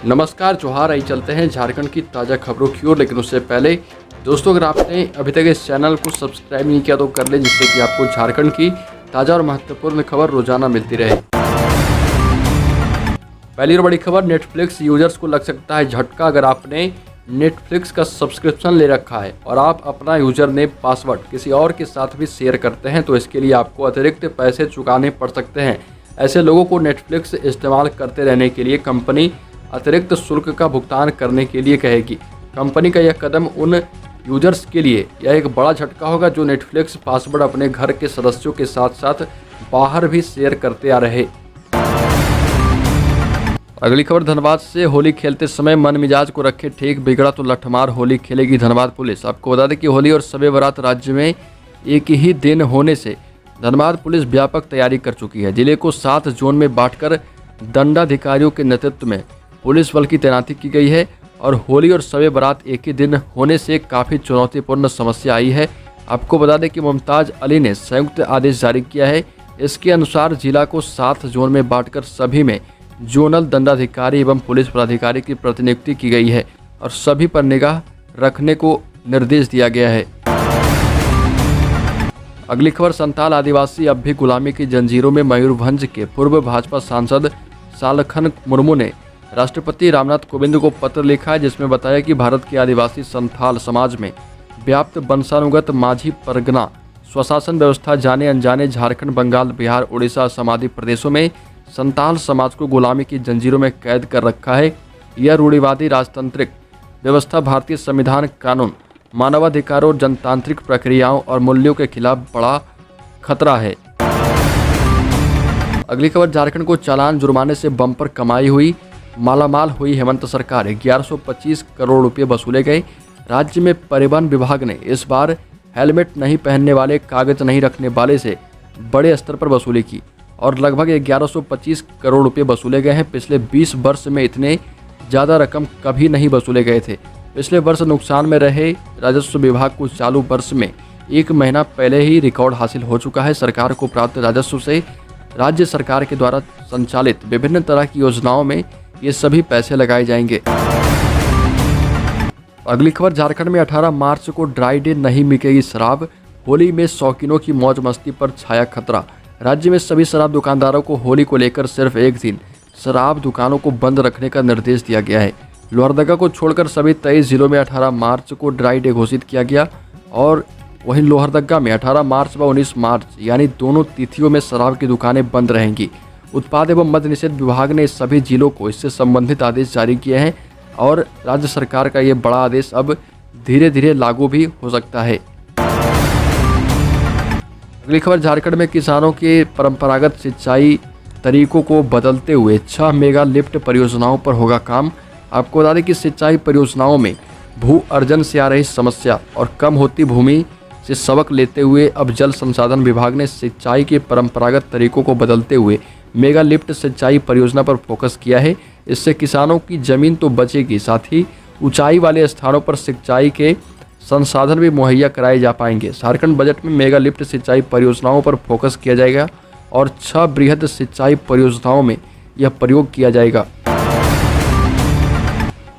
नमस्कार, जोहार। आई चलते हैं झारखंड की ताज़ा खबरों की ओर। लेकिन उससे पहले दोस्तों, अगर आपने अभी तक इस चैनल को सब्सक्राइब नहीं किया तो कर लें, जिससे कि आपको झारखंड की ताज़ा और महत्वपूर्ण खबर रोजाना मिलती रहे। पहली और बड़ी खबर, नेटफ्लिक्स यूजर्स को लग सकता है झटका। अगर आपने नेटफ्लिक्स का सब्सक्रिप्शन ले रखा है और आप अपना यूजर नेम पासवर्ड किसी और के साथ भी शेयर करते हैं तो इसके लिए आपको अतिरिक्त पैसे चुकाने पड़ सकते हैं। ऐसे लोगों को नेटफ्लिक्स इस्तेमाल करते रहने के लिए कंपनी अतिरिक्त शुल्क का भुगतान करने के लिए कहेगी। कंपनी का यह कदम उन यूजर्स के लिए यह एक बड़ा झटका होगा जो नेटफ्लिक्स पासवर्ड अपने घर के सदस्यों के साथ साथ बाहर भी शेयर करते आ रहे। अगली खबर, धनबाद से होली खेलते समय मन मिजाज को रखे ठीक, बिगड़ा तो लठमार होली खेलेगी धनबाद पुलिस। आपको बता दें कि होली और शबे बारात राज्य में एक ही दिन होने से धनबाद पुलिस व्यापक तैयारी कर चुकी है। जिले को 7 जोन में बांटकर दंडाधिकारियों के नेतृत्व में पुलिस बल की तैनाती की गई है। और होली और शबे बारात एक ही दिन होने से काफ़ी चुनौतीपूर्ण समस्या आई है। आपको बता दें कि मुमताज़ अली ने संयुक्त आदेश जारी किया है। इसके अनुसार जिला को 7 जोन में बांटकर सभी में जोनल दंडाधिकारी एवं पुलिस पदाधिकारी की प्रतिनियुक्ति की गई है और सभी पर निगाह रखने को निर्देश दिया गया है। अगली खबर, संथाल आदिवासी अब भी गुलामी की जंजीरों में। मयूरभंज के पूर्व भाजपा सांसद सालखन मुर्मू ने राष्ट्रपति रामनाथ कोविंद को पत्र लिखा है, जिसमें बताया कि भारत के आदिवासी संथाल समाज में व्याप्त वंशानुगत माझी परगना स्वशासन व्यवस्था जाने अनजाने झारखंड, बंगाल, बिहार, उड़ीसा, असम आदि प्रदेशों में संथाल समाज को गुलामी की जंजीरों में कैद कर रखा है। यह रूढ़िवादी राजतांत्रिक व्यवस्था भारतीय संविधान, कानून, मानवाधिकारों, जनतांत्रिक प्रक्रियाओं और मूल्यों के खिलाफ बड़ा खतरा है। अगली खबर, झारखंड को चालान जुर्माने से बम्पर कमाई हुई। मालामाल हुई हेमंत सरकार, 1125 करोड़ रुपए वसूले गए। राज्य में परिवहन विभाग ने इस बार हेलमेट नहीं पहनने वाले, कागज नहीं रखने वाले से बड़े स्तर पर वसूली की और लगभग 1125 करोड़ रुपए वसूले गए हैं। पिछले 20 वर्ष में इतने ज़्यादा रकम कभी नहीं वसूले गए थे। पिछले वर्ष नुकसान में रहे राजस्व विभाग को चालू वर्ष में 1 महीना पहले ही रिकॉर्ड हासिल हो चुका है। सरकार को प्राप्त राजस्व से राज्य सरकार के द्वारा संचालित विभिन्न तरह की योजनाओं में ये सभी पैसे लगाए जाएंगे। अगली खबर, झारखंड में 18 मार्च को ड्राई डे, नहीं बिकेगी शराब। होली में शौकीनों की मौज मस्ती पर छाया खतरा। राज्य में सभी शराब दुकानदारों को होली को लेकर सिर्फ एक दिन शराब दुकानों को बंद रखने का निर्देश दिया गया है। लोहरदगा को छोड़कर सभी 23 जिलों में 18 मार्च को ड्राई डे घोषित किया गया और वहीं लोहरदगा में 18 मार्च व 19 मार्च यानी दोनों तिथियों में शराब की दुकानें बंद रहेंगी। उत्पाद एवं मद्य निषेध विभाग ने सभी जिलों को इससे संबंधित आदेश जारी किए हैं और राज्य सरकार का ये बड़ा आदेश अब धीरे धीरे लागू भी हो सकता है। अगली खबर, झारखंड में किसानों के परंपरागत सिंचाई तरीकों को बदलते हुए 6 मेगा लिफ्ट परियोजनाओं पर होगा काम। आपको बता दें कि सिंचाई परियोजनाओं में भू अर्जन से आ रही समस्या और कम होती भूमि से सबक लेते हुए अब जल संसाधन विभाग ने सिंचाई के परंपरागत तरीकों को बदलते हुए मेगा लिफ्ट सिंचाई परियोजना पर फोकस किया है। इससे किसानों की जमीन तो बचेगी, साथ ही ऊंचाई वाले स्थानों पर सिंचाई के संसाधन भी मुहैया कराए जा पाएंगे। झारखंड बजट में मेगा लिफ्ट सिंचाई परियोजनाओं पर फोकस किया जाएगा और 6 बृहद सिंचाई परियोजनाओं में यह प्रयोग किया जाएगा।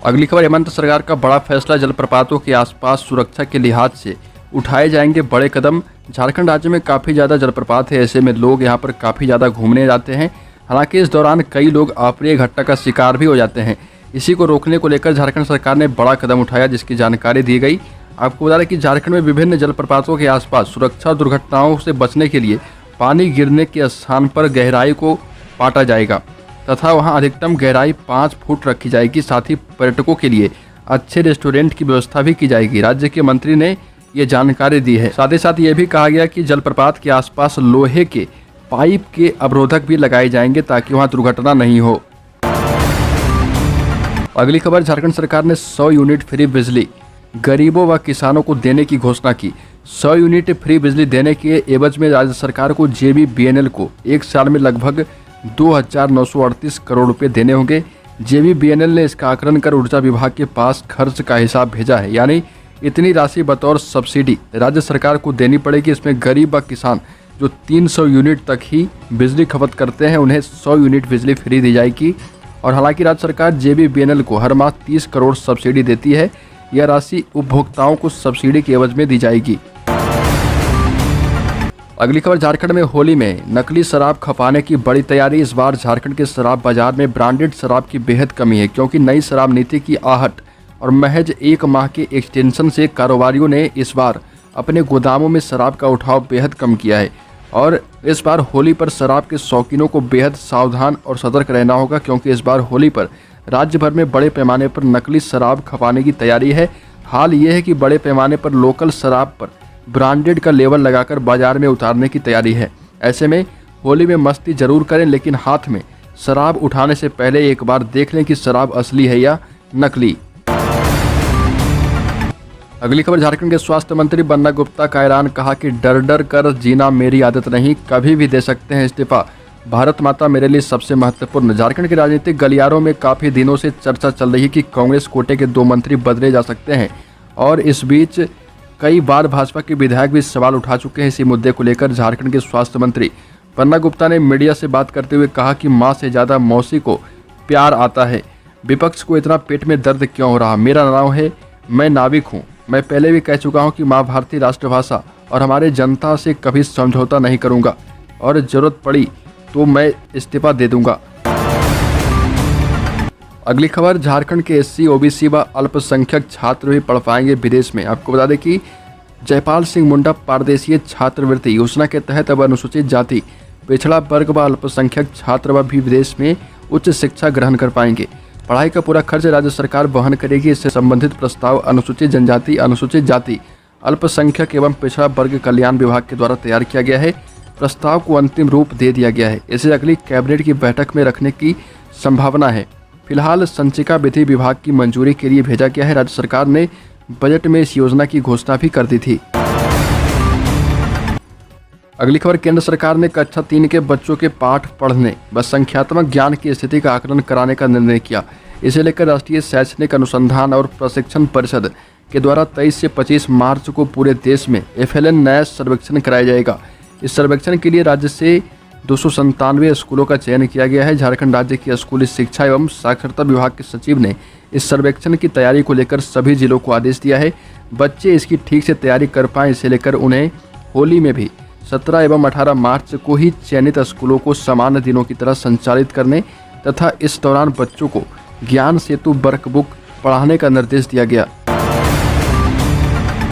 अगली खबर, हेमंत सरकार का बड़ा फैसला, जलप्रपातों के आसपास सुरक्षा के लिहाज से उठाए जाएंगे बड़े कदम। झारखंड राज्य में काफ़ी ज़्यादा जलप्रपात है, ऐसे में लोग यहाँ पर काफ़ी ज़्यादा घूमने जाते हैं। हालांकि इस दौरान कई लोग अप्रिय घटना का शिकार भी हो जाते हैं। इसी को रोकने को लेकर झारखंड सरकार ने बड़ा कदम उठाया, जिसकी जानकारी दी गई। आपको बता दें कि झारखंड में विभिन्न जलप्रपातों के आसपास सुरक्षा और दुर्घटनाओं से बचने के लिए पानी गिरने के स्थान पर गहराई को पाटा जाएगा तथा वहाँ अधिकतम गहराई 5 फुट रखी जाएगी। साथ ही पर्यटकों के लिए अच्छे रेस्टोरेंट की व्यवस्था भी की जाएगी। राज्य के मंत्री ने ये जानकारी दी है। साथ ही साथ ये भी कहा गया कि जलप्रपात के आसपास लोहे के पाइप के अवरोधक भी लगाए जाएंगे ताकि वहां दुर्घटना नहीं हो। अगली खबर, झारखंड सरकार ने 100 यूनिट फ्री बिजली गरीबों व किसानों को देने की घोषणा की। 100 यूनिट फ्री बिजली देने के एवज में राज्य सरकार को JBBNL को 1 साल में लगभग 2,938 करोड़ रुपए देने होंगे। JBBNL ने इसका आकलन कर ऊर्जा विभाग के पास खर्च का हिसाब भेजा है, यानी इतनी राशि बतौर सब्सिडी राज्य सरकार को देनी पड़ेगी। इसमें गरीब व किसान जो 300 यूनिट तक ही बिजली खपत करते हैं उन्हें 100 यूनिट बिजली फ्री दी जाएगी और हालांकि राज्य सरकार JBBNL को हर माह 30 करोड़ सब्सिडी देती है। यह राशि उपभोक्ताओं को सब्सिडी के एवज में दी जाएगी। अगली खबर, झारखंड में होली में नकली शराब खपाने की बड़ी तैयारी। इस बार झारखंड के शराब बाजार में ब्रांडेड शराब की बेहद कमी है, क्योंकि नई शराब नीति की आहट और महज 1 माह के एक्सटेंशन से कारोबारियों ने इस बार अपने गोदामों में शराब का उठाव बेहद कम किया है। और इस बार होली पर शराब के शौकीनों को बेहद सावधान और सतर्क रहना होगा, क्योंकि इस बार होली पर राज्य भर में बड़े पैमाने पर नकली शराब खपाने की तैयारी है। हाल ये है कि बड़े पैमाने पर लोकल शराब पर ब्रांडेड का लेबल लगाकर बाजार में उतारने की तैयारी है। ऐसे में होली में मस्ती जरूर करें, लेकिन हाथ में शराब उठाने से पहले एक बार देख लें कि शराब असली है या नकली। अगली खबर, झारखंड के स्वास्थ्य मंत्री बन्ना गुप्ता का ऐलान। कहा कि डर डर कर जीना मेरी आदत नहीं, कभी भी दे सकते हैं इस्तीफा, भारत माता मेरे लिए सबसे महत्वपूर्ण। झारखंड के राजनीतिक गलियारों में काफ़ी दिनों से चर्चा चल रही है कि कांग्रेस कोटे के 2 मंत्री बदले जा सकते हैं, और इस बीच कई बार भाजपा के विधायक भी सवाल उठा चुके हैं इसी मुद्दे को लेकर। झारखंड के स्वास्थ्य मंत्री बन्ना गुप्ता ने मीडिया से बात करते हुए कहा कि माँ से ज़्यादा मौसी को प्यार आता है। विपक्ष को इतना पेट में दर्द क्यों हो रहा? मेरा नाम है, मैं नाविक हूँ। मैं पहले भी कह चुका हूँ कि माँ भारतीय राष्ट्रभाषा और हमारे जनता से कभी समझौता नहीं करूँगा, और ज़रूरत पड़ी तो मैं इस्तीफा दे दूँगा। अगली खबर, झारखंड के SC OBC व अल्पसंख्यक छात्र भी पढ़ पाएंगे विदेश में। आपको बता दें कि जयपाल सिंह मुंडा पारदेशीय छात्रवृत्ति योजना के तहत अब अनुसूचित जाति, पिछड़ा वर्ग व अल्पसंख्यक छात्र भी विदेश में उच्च शिक्षा ग्रहण कर पाएंगे। पढ़ाई का पूरा खर्च राज्य सरकार वहन करेगी। इससे संबंधित प्रस्ताव अनुसूचित जनजाति, अनुसूचित जाति, अल्पसंख्यक एवं पिछड़ा वर्ग कल्याण विभाग के द्वारा तैयार किया गया है। प्रस्ताव को अंतिम रूप दे दिया गया है। इसे अगली कैबिनेट की बैठक में रखने की संभावना है। फिलहाल संचिका विधि विभाग की मंजूरी के लिए भेजा गया है। राज्य सरकार ने बजट में इस योजना की घोषणा भी कर दी थी। अगली खबर, केंद्र सरकार ने कक्षा 3 के बच्चों के पाठ पढ़ने व संख्यात्मक ज्ञान की स्थिति का आकलन कराने का निर्णय किया। इसे लेकर राष्ट्रीय शैक्षणिक अनुसंधान और प्रशिक्षण परिषद के द्वारा 23 से 25 मार्च को पूरे देश में FLN नया सर्वेक्षण कराया जाएगा। इस सर्वेक्षण के लिए राज्य से 297 स्कूलों का चयन किया गया है। झारखंड राज्य की स्कूली शिक्षा एवं साक्षरता विभाग के सचिव ने इस सर्वेक्षण की तैयारी को लेकर सभी जिलों को आदेश दिया है। बच्चे इसकी ठीक से तैयारी कर पाएं, इसे लेकर उन्हें होली में भी 17 एवं 18 मार्च को ही चयनित स्कूलों को सामान्य दिनों की तरह संचालित करने तथा इस दौरान बच्चों को ज्ञान सेतु वर्कबुक पढ़ाने का निर्देश दिया गया।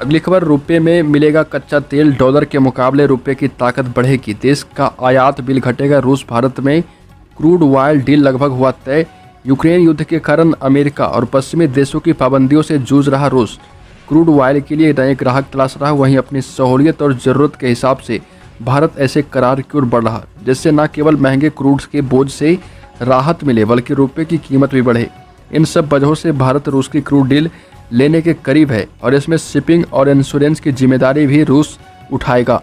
अगली खबर, रुपये में मिलेगा कच्चा तेल, डॉलर के मुकाबले रुपये की ताकत बढ़ेगी, देश का आयात बिल घटेगा। रूस भारत में क्रूड ऑयल डील लगभग हुआ तय। यूक्रेन युद्ध के कारण अमेरिका और पश्चिमी देशों की पाबंदियों से जूझ रहा रूस क्रूड ऑयल के लिए नए ग्राहक तलाश रहा। वहीं अपनी सहूलियत और ज़रूरत के हिसाब से भारत ऐसे करार की ओर बढ़ रहा, जिससे न केवल महंगे क्रूड के बोझ से राहत मिले बल्कि रुपये की कीमत भी बढ़े। इन सब वजहों से भारत रूस की क्रूड डील लेने के करीब है, और इसमें शिपिंग और इंश्योरेंस की जिम्मेदारी भी रूस उठाएगा।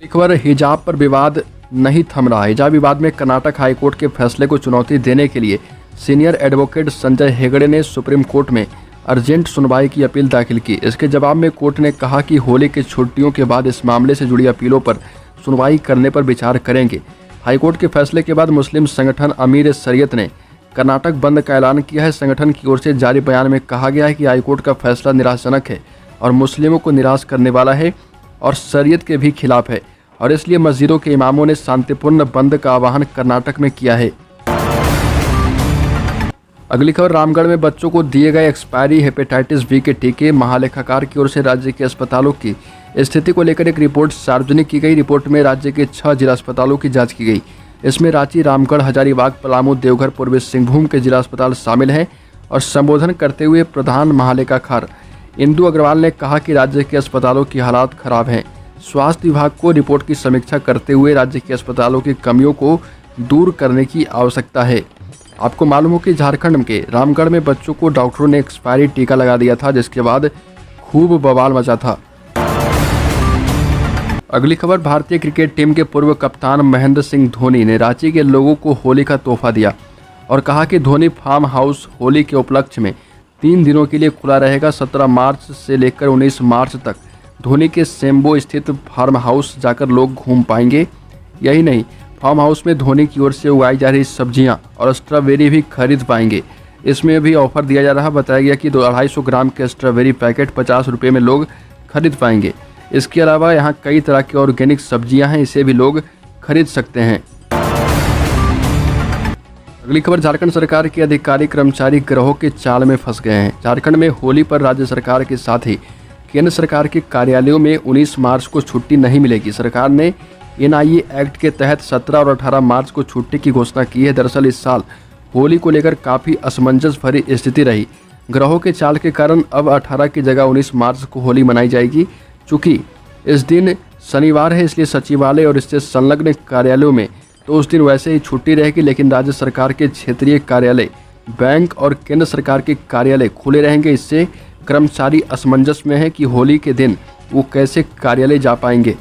एक बार हिजाब पर विवाद नहीं थम रहा। हिजाब विवाद में कर्नाटक हाईकोर्ट के फैसले को चुनौती देने के लिए सीनियर एडवोकेट संजय हेगड़े ने सुप्रीम कोर्ट में अर्जेंट सुनवाई की अपील दाखिल की। इसके जवाब में कोर्ट ने कहा कि होली की छुट्टियों के बाद इस मामले से जुड़ी अपीलों पर सुनवाई करने पर विचार करेंगे। हाईकोर्ट के फैसले के बाद मुस्लिम संगठन अमीर शरीयत ने कर्नाटक बंद का ऐलान किया है। संगठन की ओर से जारी बयान में कहा गया है कि हाईकोर्ट का फैसला निराशाजनक है और मुस्लिमों को निराश करने वाला है और शरीयत के भी खिलाफ है, और इसलिए मस्जिदों के इमामों ने शांतिपूर्ण बंद का आह्वान कर्नाटक में किया है। अगली खबर, रामगढ़ में बच्चों को दिए गए एक्सपायरी हेपेटाइटिस बी के टीके। महालेखाकार की ओर से राज्य के अस्पतालों की स्थिति को लेकर एक रिपोर्ट सार्वजनिक की गई। रिपोर्ट में राज्य के 6 जिला अस्पतालों की जांच की गई। इसमें रांची, रामगढ़, हजारीबाग, पलामू, देवघर, पूर्वी सिंहभूम के जिला अस्पताल शामिल हैं। और संबोधन करते हुए प्रधान महालेखाकार इंदु अग्रवाल ने कहा कि राज्य के अस्पतालों की हालात खराब हैं। स्वास्थ्य विभाग को रिपोर्ट की समीक्षा करते हुए राज्य के अस्पतालों की कमियों को दूर करने की आवश्यकता है। आपको मालूम हो कि झारखंड के रामगढ़ में बच्चों को डॉक्टरों ने एक्सपायरी टीका लगा दिया था, जिसके बाद खूब बवाल मचा था। अगली खबर, भारतीय क्रिकेट टीम के पूर्व कप्तान महेंद्र सिंह धोनी ने रांची के लोगों को होली का तोहफा दिया और कहा कि धोनी फार्म हाउस होली के उपलक्ष्य में 3 दिनों के लिए खुला रहेगा। 17 मार्च से लेकर 19 मार्च तक धोनी के सेम्बो स्थित फार्म हाउस जाकर लोग घूम पाएंगे। यही नहीं, फार्म हाउस में धोनी की ओर से उगाई जा रही सब्जियां और स्ट्रॉबेरी भी खरीद पाएंगे। इसमें भी ऑफर दिया जा रहा है। बताया गया कि 250 ग्राम के स्ट्रॉबेरी पैकेट 50 रुपये में लोग खरीद पाएंगे। इसके अलावा यहाँ कई तरह की ऑर्गेनिक सब्जियां हैं, इसे भी लोग खरीद सकते हैं। अगली खबर, झारखंड सरकार के अधिकारी कर्मचारी गिरोह के जाल में फंस गए हैं। झारखंड में होली पर राज्य सरकार के साथ ही केंद्र सरकार के कार्यालयों में 19 मार्च को छुट्टी नहीं मिलेगी। सरकार ने एनआईए एक्ट के तहत 17 और 18 मार्च को छुट्टी की घोषणा की है। दरअसल इस साल होली को लेकर काफ़ी असमंजस भरी स्थिति रही। गिरोह के चाल के कारण अब 18 की जगह 19 मार्च को होली मनाई जाएगी। चूँकि इस दिन शनिवार है, इसलिए सचिवालय और इससे संलग्न कार्यालयों में तो उस दिन वैसे ही छुट्टी रहेगी, लेकिन राज्य सरकार के क्षेत्रीय कार्यालय, बैंक और केंद्र सरकार के कार्यालय खुले रहेंगे। इससे कर्मचारी असमंजस में है कि होली के दिन वो कैसे कार्यालय जा पाएंगे।